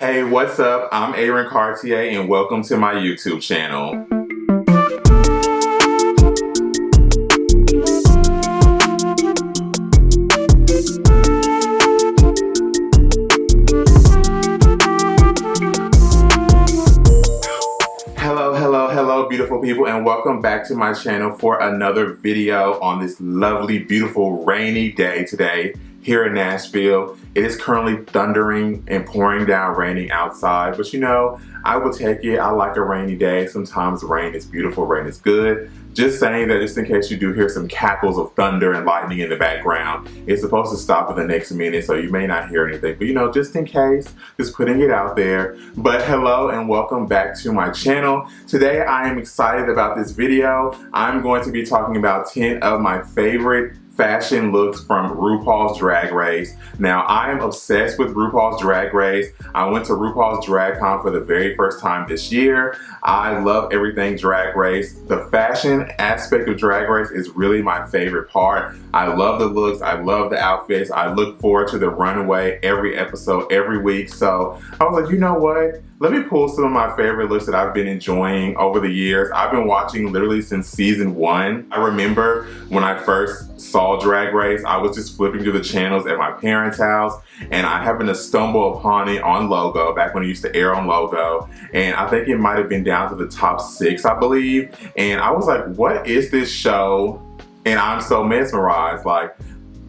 Hey, what's up? I'm Aaron Cartier and welcome to my YouTube channel. Hello beautiful people, and welcome back to my channel for another video on this lovely, beautiful, rainy day today here in Nashville. It is currently thundering and pouring down, raining outside, but you know, I will take it. I like a rainy day. Sometimes rain is beautiful, rain is good. Just saying that just in case you do hear some cackles of thunder and lightning in the background, it's supposed to stop in the next minute, so you may not hear anything. But you know, just in case, just putting it out there. But hello and welcome back to my channel. Today I am excited about this video. I'm going to be talking about 10 of my favorite fashion looks from Rupaul's Drag Race. Now, I am obsessed with Rupaul's Drag Race. I went to Rupaul's Drag Con for the very first time this year. I love everything Drag Race. The fashion aspect of Drag Race is really my favorite part. I love the looks, I love the outfits. I look forward to the runway every episode, every week. So I was like, you know what? Let me pull some of my favorite looks that I've been enjoying over the years. I've been watching literally since season 1. I remember when I first saw Drag Race, I was just flipping through the channels at my parents' house, and I happened to stumble upon it on Logo, back when it used to air on Logo, and I think it might have been down to the top 6, I believe, and I was like, what is this show? And I'm so mesmerized. Like,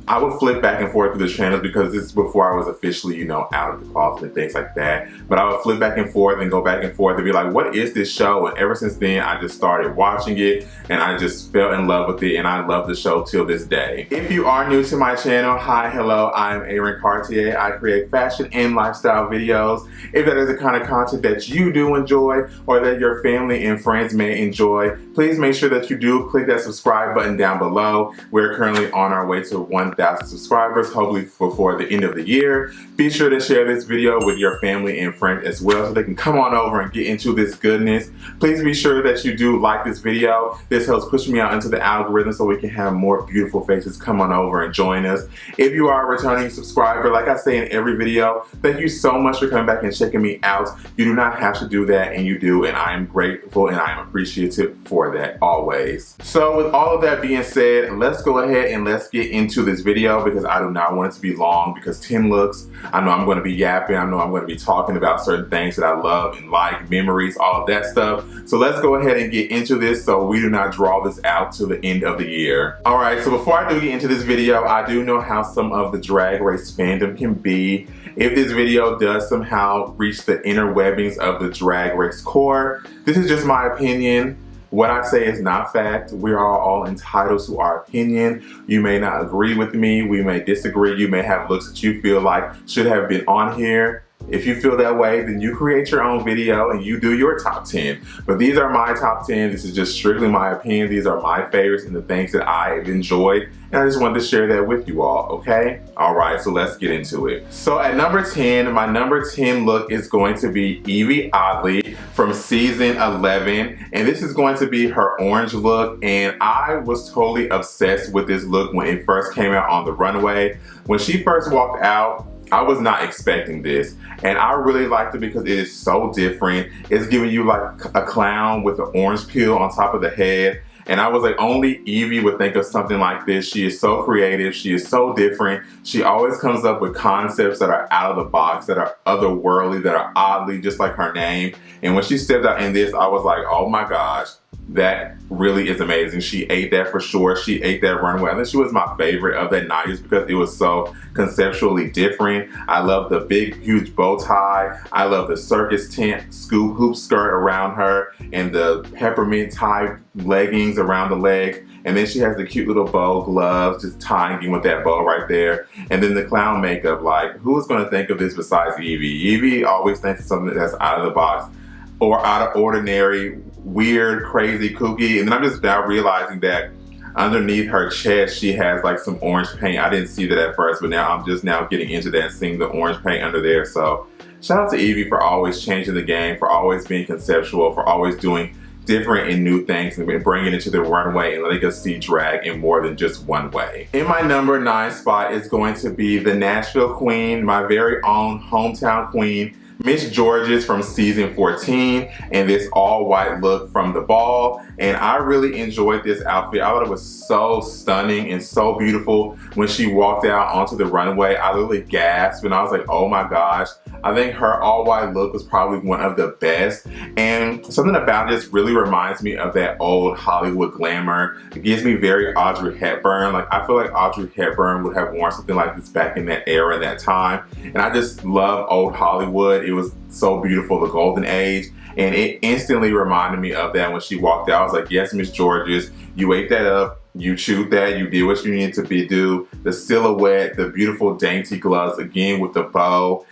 I would flip back and forth through the channels because this is before I was officially, you know, out of the closet and things like that. But I would flip back and forth and go back and forth and be like, what is this show? And ever since then, I just started watching it and I just fell in love with it, and I love the show till this day. If you are new to my channel, hi, hello, I'm Aaron Cartier. I create fashion and lifestyle videos. If that is the kind of content that you do enjoy or that your family and friends may enjoy, please make sure that you do click that subscribe button down below. We're currently on our way to 1,000 subscribers, hopefully before the end of the year. Be sure to share this video with your family and friends as well so they can come on over and get into this goodness. Please be sure that you do like this video. This helps push me out into the algorithm so we can have more beautiful faces come on over and join us. If you are a returning subscriber, like I say in every video, thank you so much for coming back and checking me out. You do not have to do that, and you do, and I am grateful and I am appreciative for that always. So with all of that being said, let's go ahead and let's get into this video because I do not want it to be long, because 10 looks, I know I'm going to be yapping, I know I'm going to be talking about certain things that I love and like, memories, all of that stuff. So let's go ahead and get into this so we do not draw this out to the end of the year. Alright, so before I do get into this video, I do know how some of the Drag Race fandom can be. If this video does somehow reach the interwebbings of the Drag Race core, this is just my opinion. What I say is not fact. We are all entitled to our opinion. You may not agree with me. We may disagree. You may have looks that you feel like should have been on here. If you feel that way, then you create your own video and you do your top 10. But these are my top 10. This is just strictly my opinion. These are my favorites and the things that I've enjoyed. And I just wanted to share that with you all, okay? All right, so let's get into it. So at number 10, my number 10 look is going to be Evie Oddly from season 11. And this is going to be her orange look. And I was totally obsessed with this look when it first came out on the runway. When she first walked out, I was not expecting this, and I really liked it because it is so different. It's giving you like a clown with an orange peel on top of the head, and I was like, only Evie would think of something like this. She is so creative, she is so different. She always comes up with concepts that are out of the box, that are otherworldly, that are oddly, just like her name. And when she stepped out in this, I was like, oh my gosh, that really is amazing. She ate that for sure. She ate that runway. I think she was my favorite of that night just because it was so conceptually different. I love the big, huge bow tie. I love the circus tent scoop hoop skirt around her and the peppermint type leggings around the legs. And then she has the cute little bow gloves, just tying in with that bow right there. And then the clown makeup, like, who's going to think of this besides Evie? Evie always thinks of something that's out of the box or out of ordinary, weird, crazy, kooky. And then I'm just now realizing that underneath her chest, she has like some orange paint. I didn't see that at first, but now I'm just now getting into that and seeing the orange paint under there. So shout out to Evie for always changing the game, for always being conceptual, for always doing different and new things and bringing it to the runway and letting us see drag in more than just one way. In my number 9 spot is going to be the Nashville queen, my very own hometown queen, Miss George's from season 14 and this all white look from the ball. And I really enjoyed this outfit. I thought it was so stunning and so beautiful. When she walked out onto the runway, I literally gasped and I was like, oh my gosh. I think her all white look was probably one of the best. And something about this really reminds me of that old Hollywood glamour. It gives me very Audrey Hepburn. Like, I feel like Audrey Hepburn would have worn something like this back in that era, that time. And I just love old Hollywood. It was so beautiful, the golden age. And it instantly reminded me of that when she walked out. I was like, yes, Miss George's, you ate that up. You chewed that, you did what you needed to do. The silhouette, the beautiful dainty gloves, again with the bow,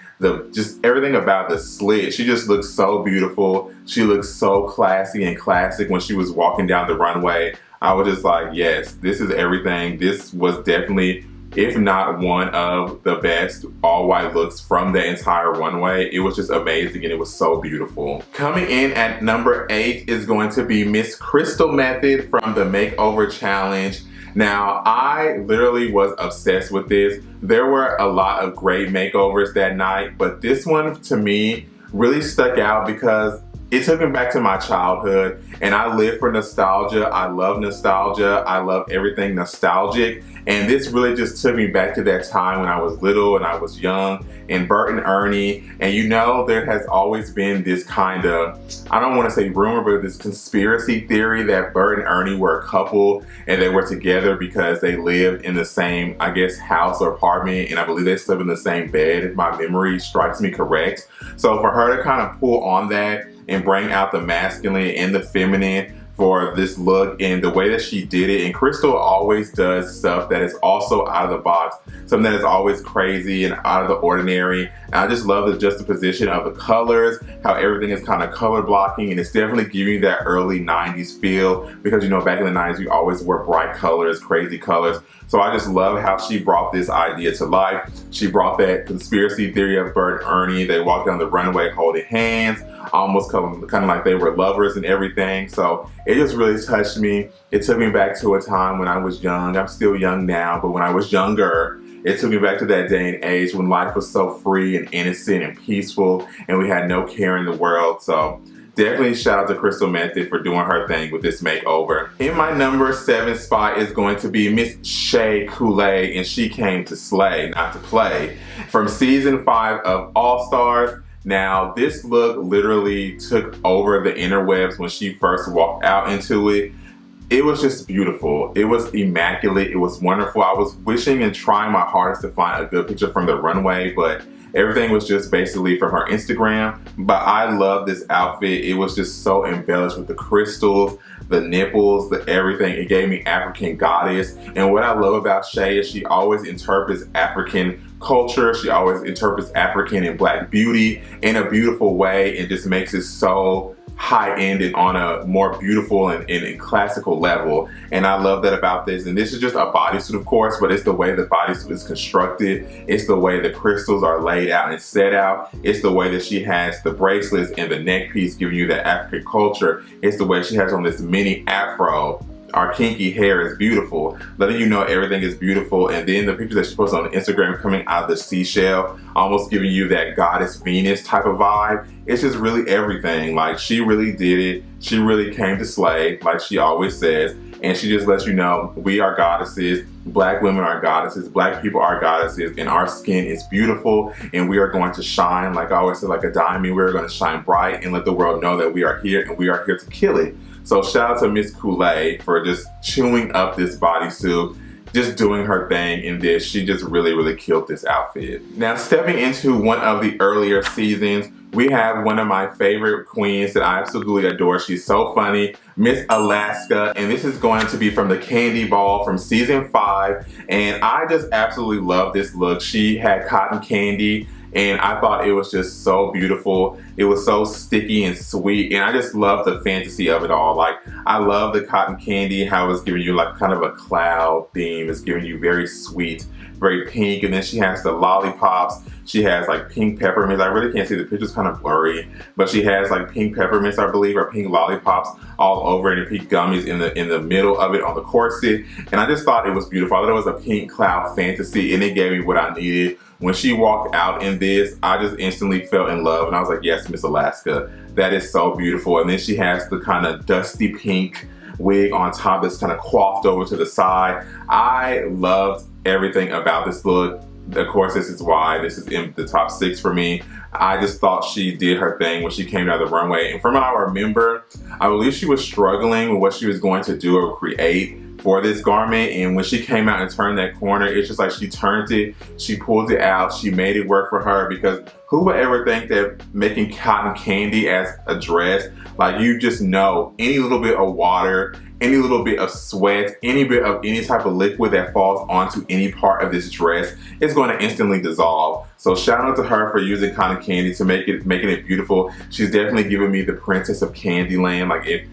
just everything about the slit. She just looks so beautiful. She looks so classy and classic when she was walking down the runway. I was just like, yes, this is everything. This was definitely, if not one of the best all white looks from the entire runway. It was just amazing and it was so beautiful. Coming in at number 8 is going to be Miss Crystal Method from the Makeover Challenge. Now, I literally was obsessed with this. There were a lot of great makeovers that night, but this one to me really stuck out because it took me back to my childhood, and I live for nostalgia. I love nostalgia. I love everything nostalgic, and this really just took me back to that time when I was little and I was young, and Bert and Ernie. And you know, there has always been this kind of, I don't want to say rumor, but this conspiracy theory that Bert and Ernie were a couple and they were together because they lived in the same, I guess, house or apartment, and I believe they slept in the same bed, if my memory strikes me correct. So for her to kind of pull on that and bring out the masculine and the feminine for this look and the way that she did it. And Crystal always does stuff that is also out of the box, something that is always crazy and out of the ordinary. And I just love the juxtaposition of the colors, how everything is kind of color blocking, and it's definitely giving you that early 90s feel, because you know, back in the 90s we always wore bright colors, crazy colors. So I just love how she brought this idea to life. She brought that conspiracy theory of Bert and Ernie. They walked down the runway holding hands, almost kind of like they were lovers and everything. So it just really touched me. It took me back to a time when I was young. I'm still young now, but when I was younger, it took me back to that day and age when life was so free and innocent and peaceful and we had no care in the world. So definitely shout out to Crystal Method for doing her thing with this makeover. In my number 7 spot is going to be Miss Shea KoolAid, and she came to slay, not to play, from season 5 of All Stars. Now, this look literally took over the interwebs when she first walked out into it. It was just beautiful. It was immaculate. It was wonderful. I was wishing and trying my hardest to find a good picture from the runway, but everything was just basically from her Instagram. But I love this outfit. It was just so embellished with the crystals, the nipples, the everything. It gave me African goddess. And what I love about Shea is she always interprets African culture. She always interprets African and Black beauty in a beautiful way and just makes it so high-end and on a more beautiful and classical level. And I love that about this. And this is just a bodysuit, of course, but it's the way the bodysuit is constructed. It's the way the crystals are laid out and set out. It's the way that she has the bracelets and the neck piece giving you that African culture. It's the way she has on this mini afro. Our kinky hair is beautiful, letting you know everything is beautiful. And then the pictures that she posted on Instagram coming out of the seashell, almost giving you that goddess Venus type of vibe. It's just really everything. Like, she really did it. She really came to slay, like she always says. And she just lets you know we are goddesses. Black women are goddesses. Black people are goddesses. And our skin is beautiful. And we are going to shine, like I always say, like a diamond. We're going to shine bright and let the world know that we are here and we are here to kill it. So shout out to Miss KoolAid for just chewing up this bodysuit, just doing her thing in this. She just really, really killed this outfit. Now, stepping into one of the earlier seasons, we have one of my favorite queens that I absolutely adore. She's so funny, Miss Alaska, and this is going to be from the Candy Ball from season 5. And I just absolutely love this look. She had cotton candy, and I thought it was just so beautiful. It was so sticky and sweet, and I just love the fantasy of it all. Like, I love the cotton candy, how it's giving you like kind of a cloud theme. It's giving you very sweet, very pink, and then she has the lollipops. She has like pink peppermints. I really can't see, the picture's kind of blurry, but she has like pink peppermints, I believe, or pink lollipops all over, and the pink gummies in the middle of it on the corset. And I just thought it was beautiful. I thought it was a pink cloud fantasy, and it gave me what I needed. When she walked out in this, I just instantly fell in love, and I was like, yes, Miss Alaska, that is so beautiful. And then she has the kind of dusty pink wig on top that's kind of coiffed over to the side. I loved everything about this look. Of course, this is why this is in the top 6 for me. I just thought she did her thing when she came down the runway. And from what I remember, I believe she was struggling with what she was going to do or create for this garment, and when she came out and turned that corner, it's just like she turned it, she pulled it out, she made it work for her. Because who would ever think that making cotton candy as a dress, like, you just know any little bit of water, any little bit of sweat, any bit of any type of liquid that falls onto any part of this dress is going to instantly dissolve. So shout out to her for using cotton candy to making it beautiful. She's definitely giving me the Princess of Candyland. Like, if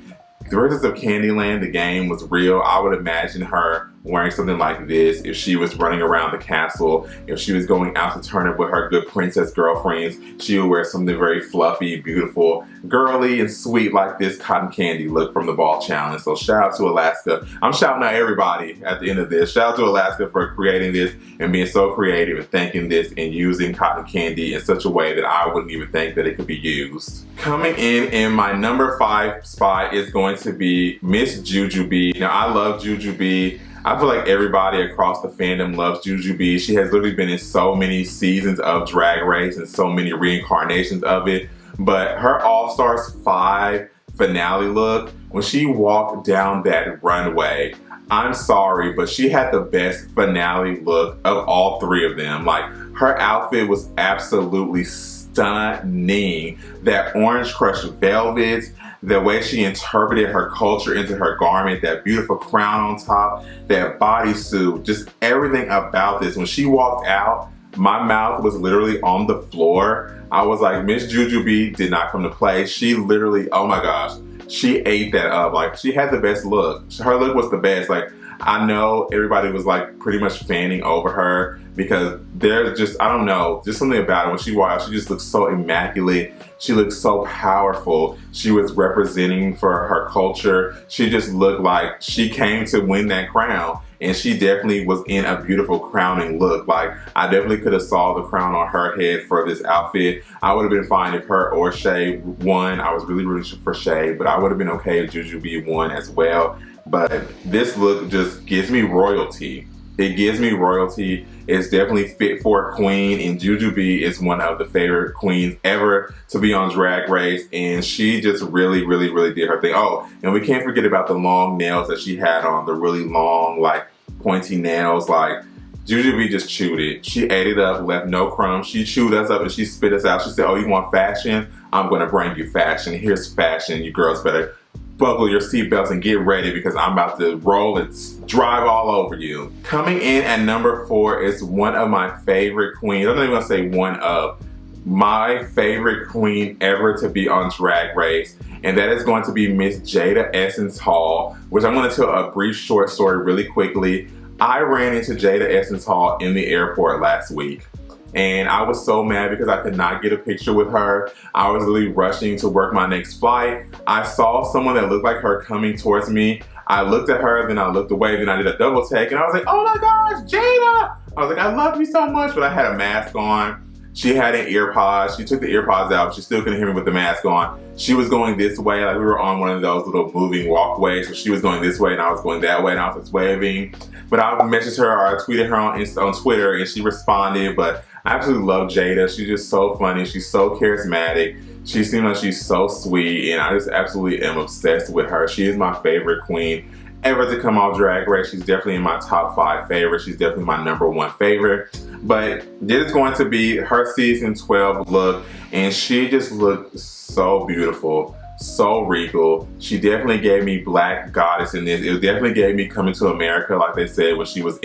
the Princess of Candyland, the game, was real, I would imagine her wearing something like this if she was running around the castle. If she was going out to turn up with her good princess girlfriends, she would wear something very fluffy, beautiful, girly, and sweet like this cotton candy look from the ball challenge. So shout out to Alaska. I'm shouting out everybody at the end of this. Shout out to Alaska for creating this and being so creative and thinking this and using cotton candy in such a way that I wouldn't even think that it could be used. Coming in my number 5 spot is going to be Miss Jujube. Now, I love Jujube. I feel like everybody across the fandom loves Jujube. She has literally been in so many seasons of Drag Race and so many reincarnations of it. But her All-Stars 5 finale look, when she walked down that runway, I'm sorry, but she had the best finale look of all 3 of them. Like, her outfit was absolutely stunning. That orange crushed velvet, the way she interpreted her culture into her garment, that beautiful crown on top, that bodysuit, just everything about this. When she walked out, my mouth was literally on the floor. I was like, Miss Jujube did not come to play. She literally, oh my gosh, she ate that up. Like, she had the best look. Her look was the best. Like, I know everybody was like pretty much fanning over her because there's just, I don't know, just something about her. When she walked out, she just looked so immaculate. She looked so powerful. She was representing for her culture. She just looked like she came to win that crown. And she definitely was in a beautiful crowning look. Like, I definitely could have saw the crown on her head for this outfit. I would have been fine if her or Shea won. I was really rooting for Shea, but I would have been okay if Jujube won as well. But this look just gives me royalty. It gives me royalty. It's definitely fit for a queen, and Jujube is one of the favorite queens ever to be on Drag Race, and she just really, really, really did her thing. Oh, and we can't forget about the long nails that she had on, the really long, like, pointy nails. Like, Jujube just chewed it. She ate it up, left no crumbs. She chewed us up and she spit us out. She said, oh, you want fashion? I'm gonna bring you fashion. Here's fashion. You girls better buckle your seatbelts and get ready because I'm about to roll and drive all over you. Coming in at number 4 is one of my favorite queens. I'm not even gonna say one of, my favorite queen ever to be on Drag Race, and that is going to be Miss Jada Essence Hall, which I'm gonna tell a brief short story really quickly. I ran into Jada Essence Hall in the airport last week. And I was so mad because I could not get a picture with her. I was really rushing to work my next flight. I saw someone that looked like her coming towards me. I looked at her, then I looked away, then I did a double take, and I was like, oh my gosh, Jada! I was like, I love you so much, but I had a mask on. She had an earpods. She took the earpods out. She still couldn't hear me with the mask on. She was going this way, like we were on one of those little moving walkways. So she was going this way and I was going that way and I was just waving. But I messaged her or I tweeted her on Twitter and she responded. But I absolutely love Jada. She's just so funny. She's so charismatic. She seems like she's so sweet and I just absolutely am obsessed with her. She is my favorite queen ever to come off Drag Race. She's definitely in my top 5 favorites. She's definitely my number 1 favorite. But this is going to be her season 12 look, and she just looked so beautiful. so regal. She definitely gave me black goddess in this. It definitely gave me Coming to America, like they said when she was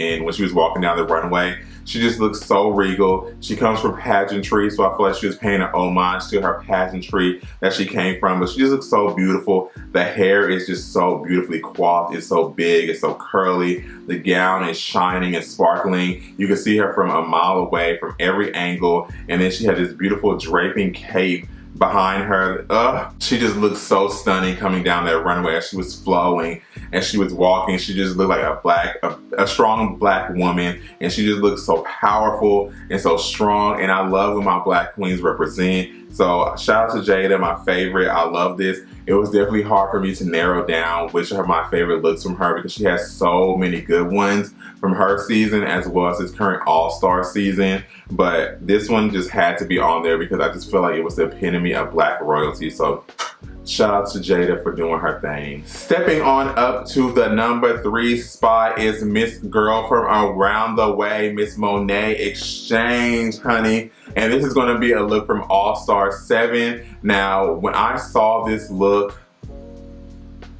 walking down the runway. She just looks so regal. She comes from pageantry, so I feel like she was paying an homage to her pageantry that she came from, but she just looks so beautiful. The hair is just so beautifully coiffed. It's so big, it's so curly. The gown is shining and sparkling. You can see her from a mile away from every angle, and then she had this beautiful draping cape behind her. She just looked so stunning coming down that runway as she was flowing and she was walking. She just looked like a strong black woman, and she just looked so powerful and so strong, and I love when my black queens represent. So shout out to Jada, my favorite. I love this. It was definitely hard for me to narrow down which are my favorite looks from her because she has so many good ones from her season as well as this current all-star season. But this one just had to be on there because I just feel like it was the epitome of black royalty. So shout out to Jada for doing her thing. Stepping on up to the number 3 spot is Miss Girl from Around the Way, Miss Monet Exchange, honey. And this is gonna be a look from All-Star 7. Now, when I saw this look,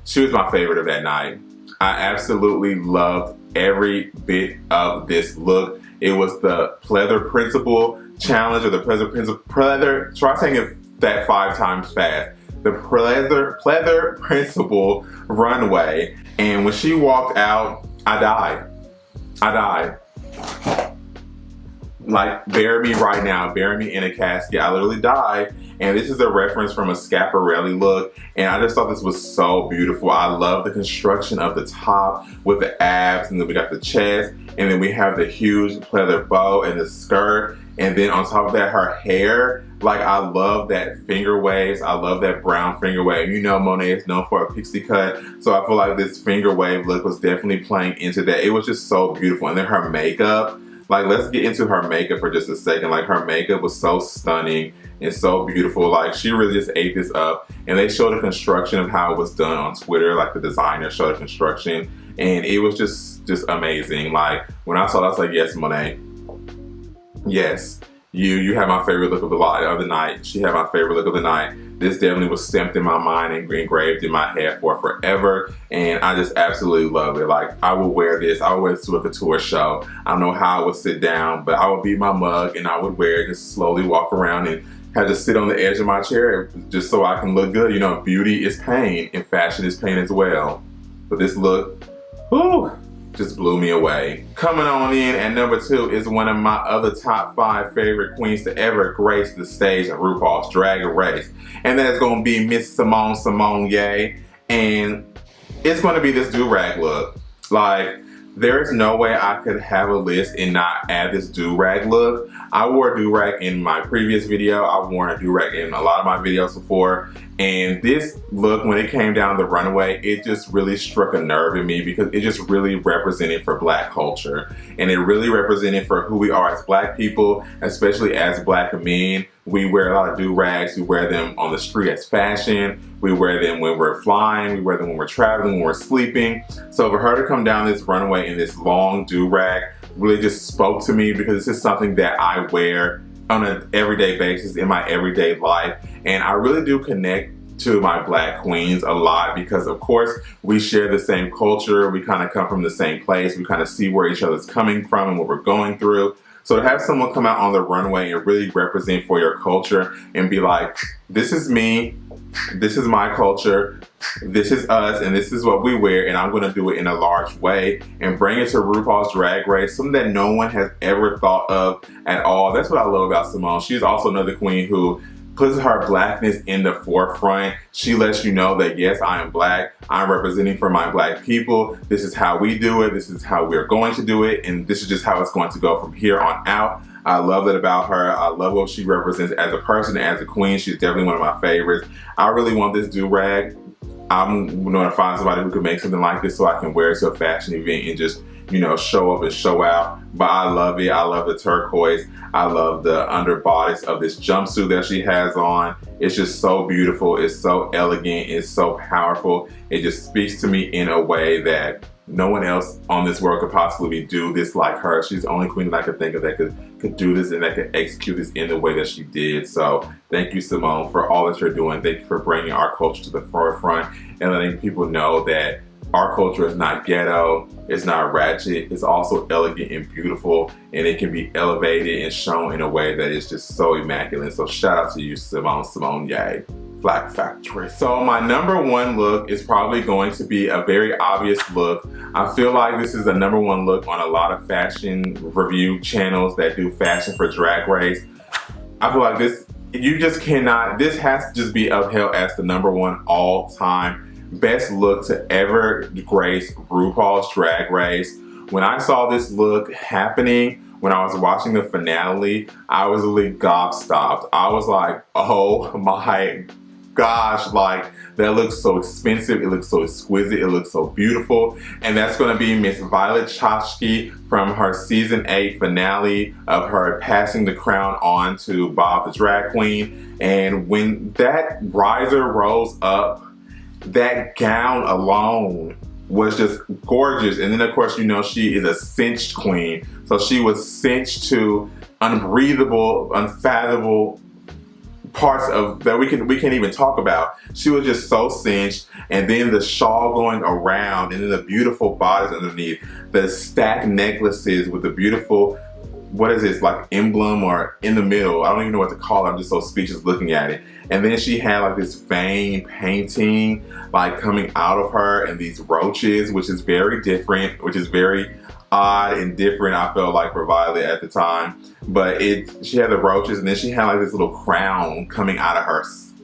she was my favorite of that night. I absolutely loved every bit of this look. It was the Pleather Principle Challenge, or the Pleather, try saying it that 5 times fast. The Pleather Principle runway. And when she walked out, I died. I died. Like, bury me right now, bury me in a casket. I literally died. And this is a reference from a Schiaparelli look, and I just thought this was so beautiful. I love the construction of the top with the abs, and then we got the chest, and then we have the huge pleather bow and the skirt, and then on top of that, her hair. Like, I love that finger waves. I love that brown finger wave. You know Monet is known for a pixie cut, so I feel like this finger wave look was definitely playing into that. It was just so beautiful. And then her makeup, like, let's get into her makeup for just a second. Like, her makeup was so stunning and so beautiful. Like, she really just ate this up. And they showed the construction of how it was done on Twitter. Like, the designer showed the construction, and it was just amazing. Like, when I saw it, I was like, yes, Monet. Yes. You have my favorite look of the night. She had my favorite look of the night. This definitely was stamped in my mind and engraved in my head for forever. And I just absolutely love it. Like, I would wear this. I would wear this to a couture show. I don't know how I would sit down, but I would beat my mug and I would wear it, just slowly walk around and have to sit on the edge of my chair just so I can look good. You know, beauty is pain and fashion is pain as well. But this look, whew, just blew me away. Coming on in at number 2 is one of my other top 5 favorite queens to ever grace the stage of RuPaul's Drag Race. And that is gonna be Miss Simone Ye. And it's gonna be this do-rag look. Like, there is no way I could have a list and not add this do-rag look. I wore a do-rag in my previous video. I've worn a do-rag in a lot of my videos before. And this look, when it came down the runway, it just really struck a nerve in me because it just really represented for black culture. And it really represented for who we are as black people, especially as black men. We wear a lot of do-rags. We wear them on the street as fashion. We wear them when we're flying. We wear them when we're traveling, when we're sleeping. So for her to come down this runway in this long do-rag really just spoke to me because this is something that I wear on an everyday basis in my everyday life. And I really do connect to my black queens a lot because, of course, we share the same culture. We kind of come from the same place. We kind of see where each other's coming from and what we're going through. So to have someone come out on the runway and really represent for your culture and be like, this is me, this is my culture, this is us, and this is what we wear, and I'm gonna do it in a large way and bring it to RuPaul's Drag Race, something that no one has ever thought of at all. That's what I love about Simone. She's also another queen who puts her blackness in the forefront. She lets you know that, yes, I am black. I'm representing for my black people. This is how we do it. This is how we're going to do it. And this is just how it's going to go from here on out. I love that about her. I love what she represents as a person, as a queen. She's definitely one of my favorites. I really want this do-rag. I'm going to find somebody who can make something like this so I can wear it to a fashion event and just, you know, show up and show out. But I love it. I love the turquoise. I love the underbodice of this jumpsuit that she has on. It's just so beautiful. It's so elegant. It's so powerful. It just speaks to me in a way that no one else on this world could possibly do this like her. She's the only queen that I could think of that could do this and that could execute this in the way that she did. So thank you, Simone, for all that you're doing. Thank you for bringing our culture to the forefront and letting people know that our culture is not ghetto, it's not ratchet, it's also elegant and beautiful, and it can be elevated and shown in a way that is just so immaculate. So shout out to you, Simone Yay. Black Factory. So my number one look is probably going to be a very obvious look. I feel like this is the number one look on a lot of fashion review channels that do fashion for Drag Race. I feel like this, you just cannot, this has to just be upheld as the number one all-time best look to ever grace RuPaul's Drag Race. When I saw this look happening, when I was watching the finale, I was really gobstopped. I was like, oh my gosh, like that looks so expensive, it looks so exquisite, it looks so beautiful. And that's gonna be Miss Violet Chachki from her season 8 finale of her passing the crown on to Bob the Drag Queen. And when that riser rose up, that gown alone was just gorgeous. And then of course, you know, she is a cinched queen. So she was cinched to unbreathable, unfathomable parts of that we can't even talk about. She was just so cinched, and then the shawl going around, and then the beautiful bodice underneath, the stacked necklaces with the beautiful, what is this, like emblem or in the middle, I don't even know what to call it, I'm just so speechless looking at it. And then she had like this vein painting like coming out of her, and these roaches, which is very different, which is very odd and different, I felt like, for Violet at the time. But she had the roaches, and then she had like this little crown coming out of her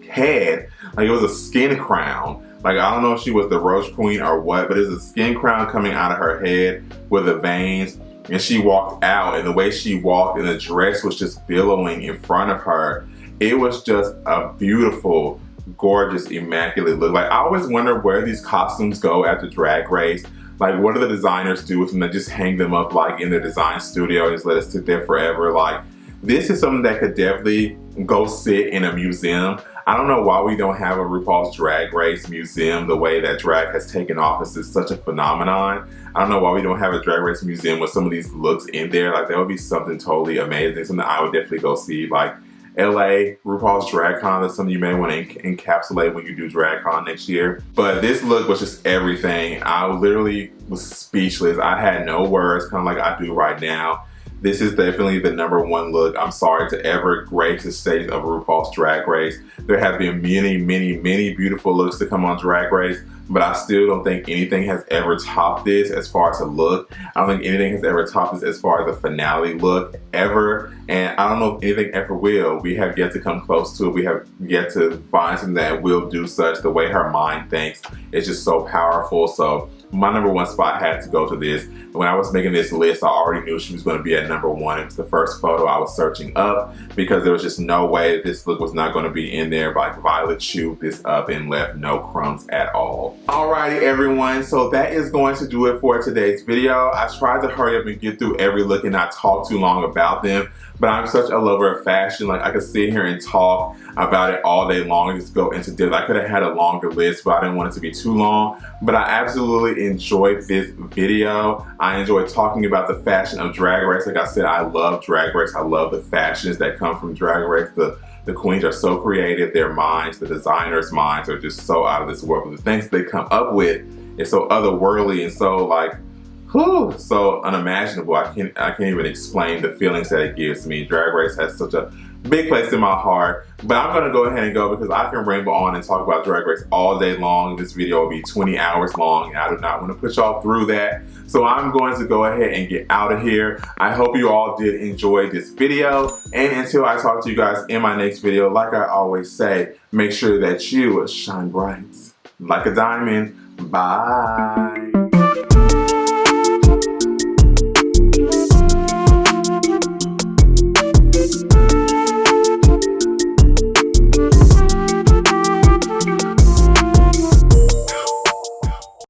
head. Like it was a skin crown. Like I don't know if she was the roach queen or what, but it was a skin crown coming out of her head with the veins. And she walked out, and the way she walked, and the dress was just billowing in front of her. It was just a beautiful, gorgeous, immaculate look. Like I always wonder where these costumes go after Drag Race. Like what do the designers do with them? They just hang them up like in their design studio and just let it sit there forever. Like this is something that could definitely go sit in a museum. I don't know why we don't have a RuPaul's Drag Race museum the way that drag has taken off. It's just such a phenomenon. I don't know why we don't have a Drag Race museum with some of these looks in there. Like that would be something totally amazing. Something I would definitely go see. Like LA, RuPaul's Drag Con, that's something you may want to encapsulate when you do Drag Con next year. But this look was just everything. I literally was speechless. I had no words, kind of like I do right now. This is definitely the number one look, I'm sorry, to ever grace the stage of RuPaul's Drag Race. There have been many, many, many beautiful looks to come on Drag Race, but I still don't think anything has ever topped this as far as a look. I don't think anything has ever topped this as far as a finale look, ever. And I don't know if anything ever will. We have yet to come close to it. We have yet to find something that will do such. The way her mind thinks is just so powerful. So my number one spot had to go to this. When I was making this list, I already knew she was going to be at number one. It was the first photo I was searching up because there was just no way this look was not going to be in there. Like Violet chewed this up and left no crumbs at all. Alrighty everyone, so that is going to do it for today's video. I tried to hurry up and get through every look and not talk too long about them, but I'm such a lover of fashion. Like I could sit here and talk about it all day long and just go into depth. I could have had a longer list, but I didn't want it to be too long. But I absolutely enjoyed this video. I enjoyed talking about the fashion of Drag Race. Like I said, I love Drag Race. I love the fashions that come from Drag Race. The queens are so creative. Their minds, the designers' minds are just so out of this world. But the things they come up with is so otherworldly and so like, whew, so unimaginable. I can't even explain the feelings that it gives me. Drag Race has such a big place in my heart. But I'm gonna go ahead and go because I can ramble on and talk about Drag Race all day long. This video will be 20 hours long and I do not want to put y'all through that. So I'm going to go ahead and get out of here. I hope you all did enjoy this video. And until I talk to you guys in my next video, like I always say, make sure that you shine bright like a diamond. Bye.